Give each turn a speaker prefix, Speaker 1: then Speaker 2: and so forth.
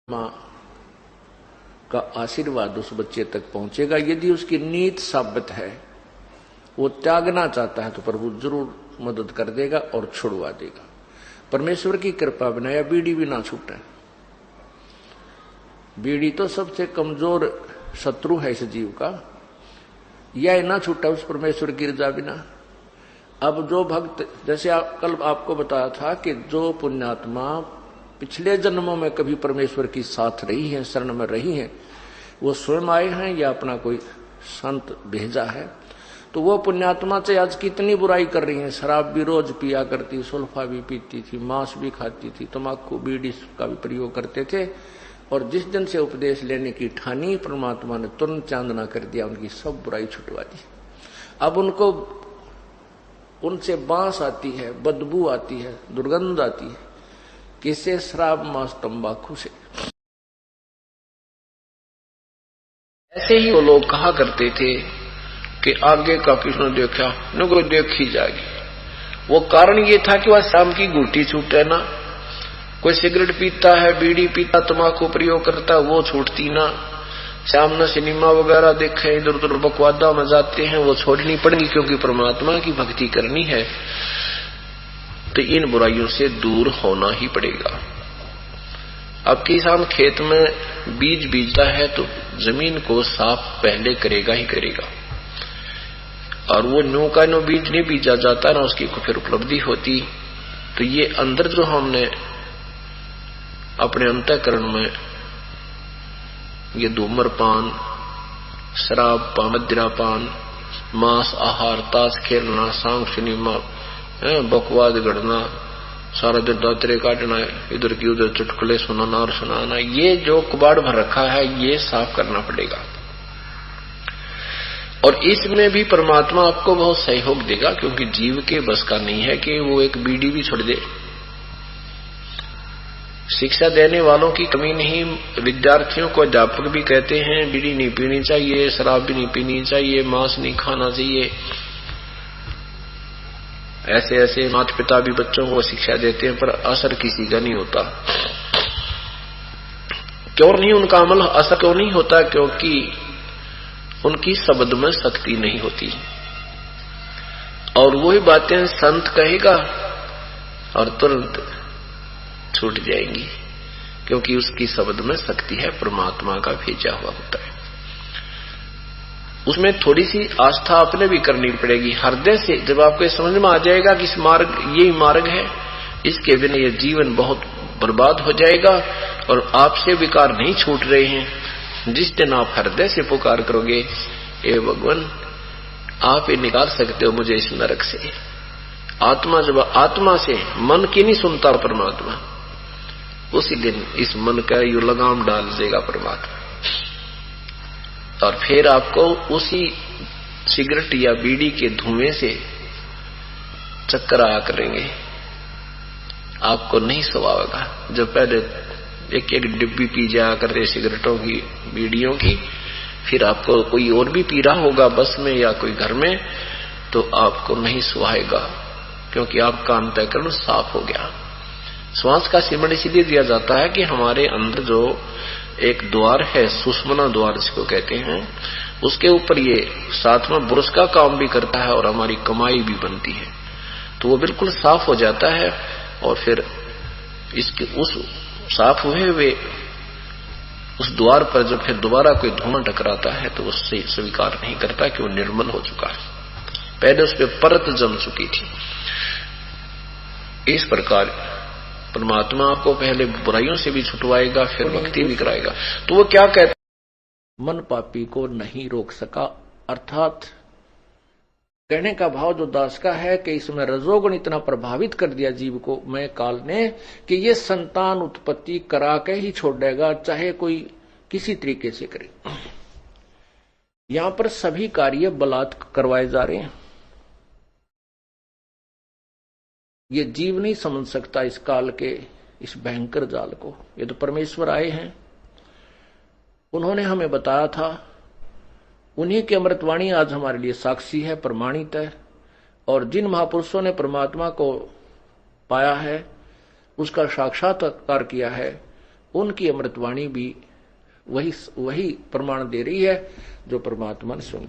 Speaker 1: मां का आशीर्वाद उस बच्चे तक पहुंचेगा। यदि उसकी नीयत साबित है, वो त्यागना चाहता है, तो प्रभु जरूर मदद कर देगा और छुड़वा देगा। परमेश्वर की कृपा बिना या बीड़ी भी ना छूटे। बीड़ी तो सबसे कमजोर शत्रु है इस जीव का, यह ना छूटा उस परमेश्वर की रजा बिना। अब जो भक्त, जैसे कल आपको बताया था कि जो पुण्यात्मा पिछले जन्मों में कभी परमेश्वर की साथ रही है, शरण में रही है, वो स्वयं आए हैं या अपना कोई संत भेजा है, तो वो पुण्यात्मा से आज कितनी बुराई कर रही है। शराब भी रोज पिया करती, सुल्फा भी पीती थी, मांस भी खाती थी, तम्बाकू बीड़ी का भी प्रयोग करते थे। और जिस दिन से उपदेश लेने की ठानी, परमात्मा ने तुरंत चांदना कर दिया, उनकी सब बुराई छुटवा दी। अब उनको उनसे बांस आती है, बदबू आती है, दुर्गंध आती है। किसे? शराब, मांस, तंबाकू से। ऐसे ही वो लोग कहा करते थे कि आगे का किसने देखा न, कोई देख ही जाएगी। वो कारण ये था कि वह शाम की गुटी छूटे ना। कोई सिगरेट पीता है, बीड़ी पीता, तम्बाकू प्रयोग करता है, वो छूटती ना। शाम में सिनेमा वगैरह देखे, इधर उधर बकवादा में जाते हैं, वो छोड़नी पड़ेगी, क्योंकि परमात्मा की भक्ति करनी है तो इन बुराइयों से दूर होना ही पड़ेगा। अब किसान खेत में बीज बीजता है तो जमीन को साफ पहले करेगा ही करेगा, और वो न्यू का न्यू बीज नहीं बीजा जाता ना, उसकी को फिर उपलब्धि होती। तो ये अंदर जो हमने अपने अंतःकरण में ये धूम्रपान, शराब पान, मदिरापान, मांस आहार, ताश खेलना, सांग सिनेमा, बकवाद गढ़ना, सारा दिन दातरे काटना, इधर की उधर चुटकुले सुनाना और सुनाना, ये जो कबाड़ भर रखा है, ये साफ करना पड़ेगा। और इसमें भी परमात्मा आपको बहुत सहयोग देगा, क्योंकि जीव के बस का नहीं है कि वो एक बीड़ी भी छोड़ दे। शिक्षा देने वालों की कमी नहीं, विद्यार्थियों को अध्यापक भी कहते हैं बीड़ी नहीं पीनी चाहिए, शराब भी नहीं पीनी चाहिए, मांस नहीं खाना चाहिए। ऐसे ऐसे माता पिता भी बच्चों को शिक्षा देते हैं, पर असर किसी का नहीं होता। क्यों नहीं उनका अमल असर क्यों नहीं होता? क्योंकि उनकी शब्द में शक्ति नहीं होती। और वही बातें संत कहेगा और तुरंत छूट जाएंगी, क्योंकि उसकी शब्द में शक्ति है, परमात्मा का भेजा हुआ होता है। उसमें थोड़ी सी आस्था अपने भी करनी पड़ेगी हृदय से। जब आपको समझ में आ जाएगा कि इस मार्ग, यही मार्ग है, इसके बिना ये जीवन बहुत बर्बाद हो जाएगा और आपसे विकार नहीं छूट रहे हैं, जिस दिन आप हृदय से पुकार करोगे, हे भगवान आप ही निकाल सकते हो मुझे इस नरक से। आत्मा जब आत्मा से, मन की नहीं सुनता परमात्मा, उसी दिन इस मन का यू लगाम डाल देगा परमात्मा, और फिर आपको उसी सिगरेट या बीड़ी के धुएं से चक्कर आया करेंगे, आपको नहीं सुहावेगा। जब पहले एक एक डिब्बी पी जाया करते सिगरेटों की, बीड़ियों की, फिर आपको कोई और भी पी रहा होगा बस में या कोई घर में, तो आपको नहीं सुहाएगा, क्योंकि आपका अंतःकरण साफ हो गया। श्वास का सिमरण इसलिए दिया जाता है कि हमारे अंदर जो एक द्वार है, सुषुम्ना द्वार जिसको कहते हैं, उसके ऊपर ये साथ में ब्रश का काम भी करता है और हमारी कमाई भी बनती है। तो वो बिल्कुल साफ हो जाता है, और फिर इसके उस साफ हुए उस द्वार पर जब फिर दोबारा कोई धुआं टकराता है तो उससे स्वीकार नहीं करता कि वो निर्मल हो चुका है, पहले उस पर परत जम चुकी थी। इस प्रकार परमात्मा आपको पहले बुराइयों से भी छुटवाएगा, फिर भक्ति भी कराएगा। तो वो क्या कहते, मन पापी को नहीं रोक सका। अर्थात कहने का भाव जो दास का है कि इसमें रजोगुण इतना प्रभावित कर दिया जीव को मैं काल ने, कि ये संतान उत्पत्ति करा के ही छोड़ेगा, चाहे कोई किसी तरीके से करे। यहां पर सभी कार्य बलात् करवाए जा रहे हैं। ये जीव नहीं समझ सकता इस काल के इस भयंकर जाल को। ये तो परमेश्वर आए हैं, उन्होंने हमें बताया था, उन्हीं की अमृतवाणी आज हमारे लिए साक्षी है, प्रमाणित है। और जिन महापुरुषों ने परमात्मा को पाया है, उसका साक्षात्कार किया है, उनकी अमृतवाणी भी वही प्रमाण दे रही है जो परमात्मा ने सुन